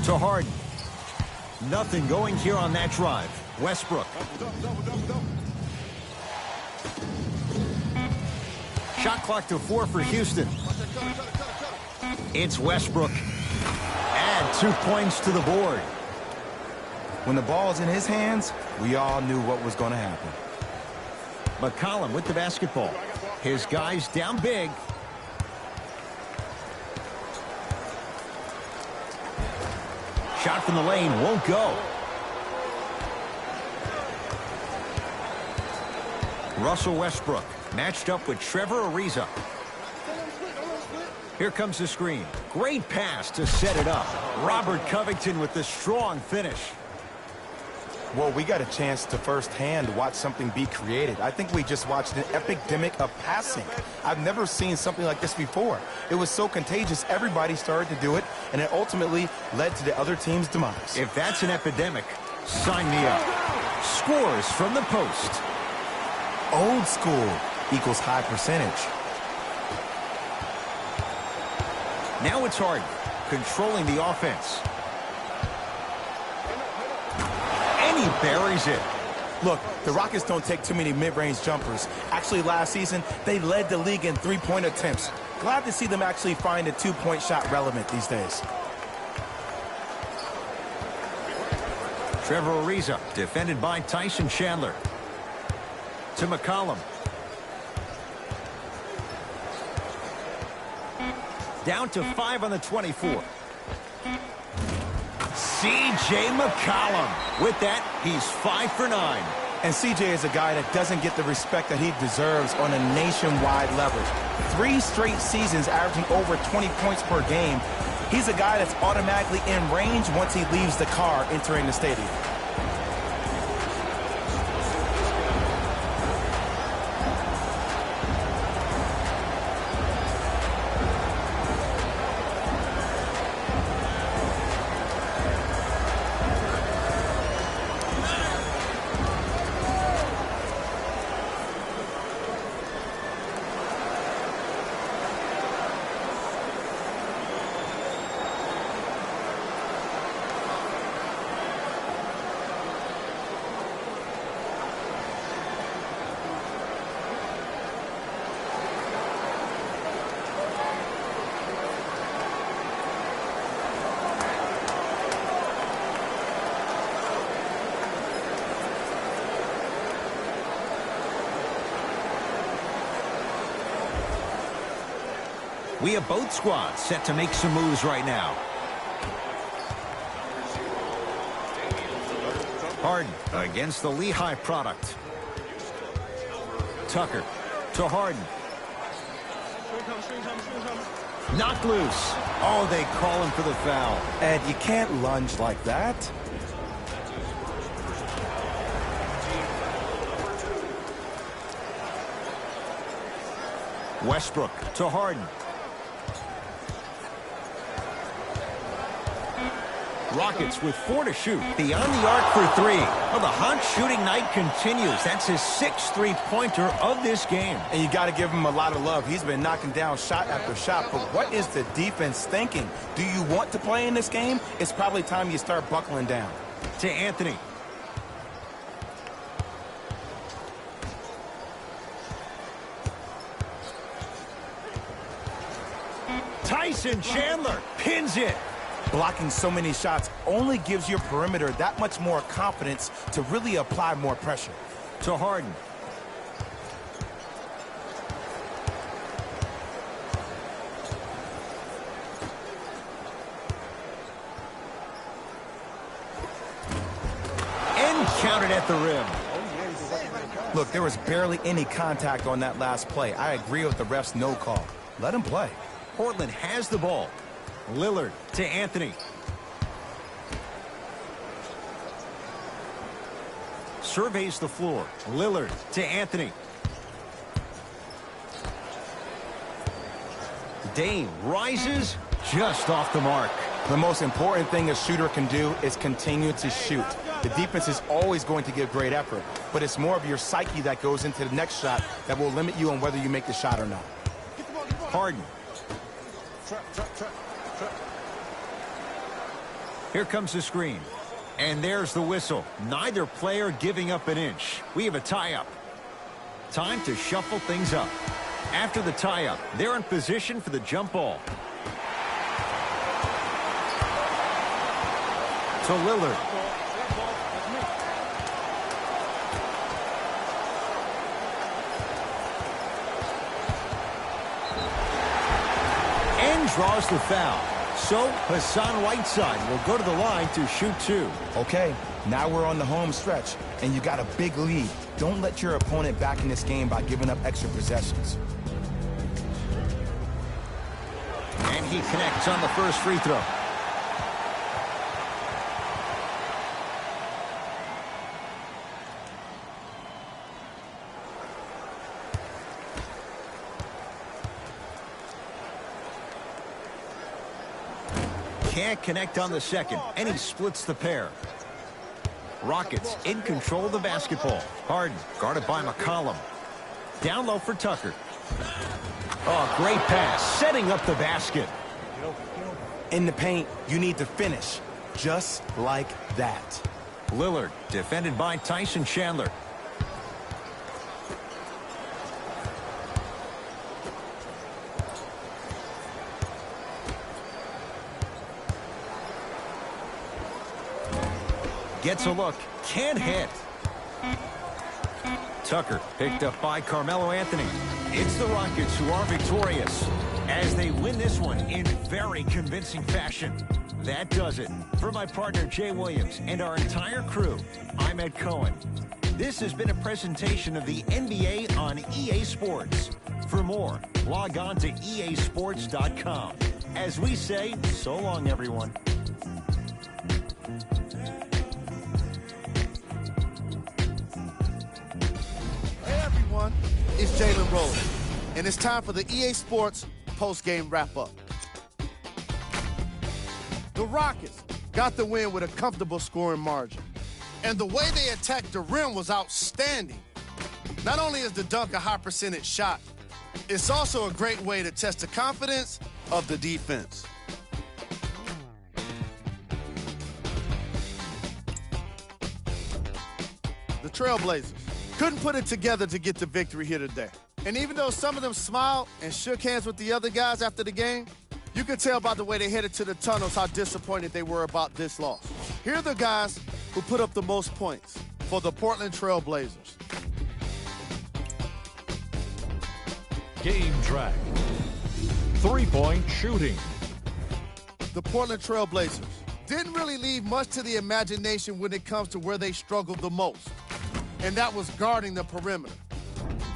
To Harden. Nothing going here on that drive. Westbrook. Shot clock to 4 for Houston. It's Westbrook. Add 2 points to the board. When the ball's in his hands, we all knew what was going to happen. McCollum with the basketball. His guys down big. Shot from the lane won't go. Russell Westbrook matched up with Trevor Ariza. Here comes the screen. Great pass to set it up. Robert Covington with the strong finish. Well, we got a chance to firsthand watch something be created. I think we just watched an epidemic of passing. I've never seen something like this before. It was so contagious, everybody started to do it, and it ultimately led to the other team's demise. If that's an epidemic, sign me up. Scores from the post. Old school equals high percentage. Now it's Harden, controlling the offense. And he buries it. Look, the Rockets don't take too many mid-range jumpers. Actually, last season, they led the league in three-point attempts. Glad to see them actually find a two-point shot relevant these days. Trevor Ariza, defended by Tyson Chandler. To McCollum. Down to 5 on the 24. C.J. McCollum. With that, he's 5 for 9. And C.J. is a guy that doesn't get the respect that he deserves on a nationwide level. 3 straight seasons averaging over 20 points per game. He's a guy that's automatically in range once he leaves the car entering the stadium. We have both squads set to make some moves right now. Harden against the Lehigh product. Tucker to Harden. Knocked loose. Oh, they call him for the foul. Ed, you can't lunge like that. Westbrook to Harden. Rockets with 4 to shoot. Beyond the arc for 3. Well, the hot shooting night continues. That's his 6th three-pointer of this game. And you got to give him a lot of love. He's been knocking down shot after shot. But what is the defense thinking? Do you want to play in this game? It's probably time you start buckling down. To Anthony. Tyson Chandler pins it. Blocking so many shots only gives your perimeter that much more confidence to really apply more pressure. To Harden. And counted at the rim. Look, there was barely any contact on that last play. I agree with the ref's no call. Let him play. Portland has the ball. Lillard to Anthony. Surveys the floor. Lillard to Anthony. Dame rises just off the mark. The most important thing a shooter can do is continue to shoot. The defense is always going to give great effort, but it's more of your psyche that goes into the next shot that will limit you on whether you make the shot or not. Harden. Here comes the screen. And there's the whistle. Neither player giving up an inch. We have a tie-up. Time to shuffle things up. After the tie-up, they're in position for the jump ball. To Lillard. And draws the foul. So, Hassan Whiteside will go to the line to shoot 2. Okay, now we're on the home stretch, and you got a big lead. Don't let your opponent back in this game by giving up extra possessions. And he connects on the first free throw. Can't connect on the second, and he splits the pair. Rockets in control of the basketball. Harden guarded by McCollum. Down low for Tucker. Oh, great pass, setting up the basket. In the paint, you need to finish, just like that. Lillard defended by Tyson Chandler. Gets a look, can't hit. Tucker picked up by Carmelo Anthony. It's the Rockets who are victorious as they win this one in very convincing fashion. That does it. For my partner Jay Williams and our entire crew, I'm Ed Cohen. This has been a presentation of the NBA on EA Sports. For more, log on to easports.com. As we say, so long, everyone. It's Jalen Rose, and it's time for the EA Sports post-game wrap-up. The Rockets got the win with a comfortable scoring margin, and the way they attacked the rim was outstanding. Not only is the dunk a high-percentage shot, it's also a great way to test the confidence of the defense. The Trailblazers couldn't put it together to get the victory here today. And even though some of them smiled and shook hands with the other guys after the game, you could tell by the way they headed to the tunnels how disappointed they were about this loss. Here are the guys who put up the most points for the Portland Trailblazers. Game track. 3-point shooting. The Portland Trail Blazers didn't really leave much to the imagination when it comes to where they struggled the most, and that was guarding the perimeter.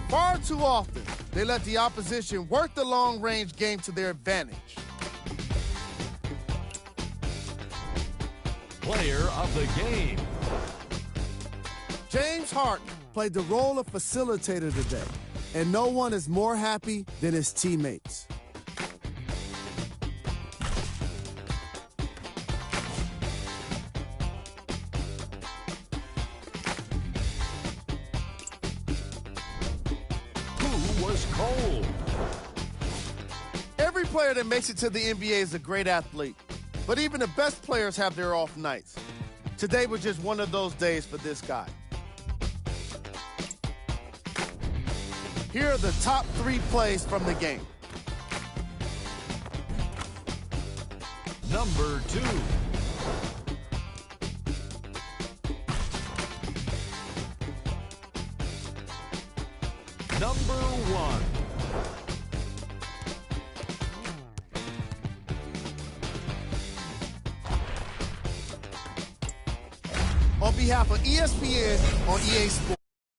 Far too often, they let the opposition work the long-range game to their advantage. Player of the game. James Harden played the role of facilitator today, and no one is more happy than his teammates. Who was cold? Every player that makes it to the NBA is a great athlete, but even the best players have their off nights. Today was just one of those days for this guy. Here are the top 3 plays from the game. Number 2. Number 1. On behalf of ESPN on EA Sports.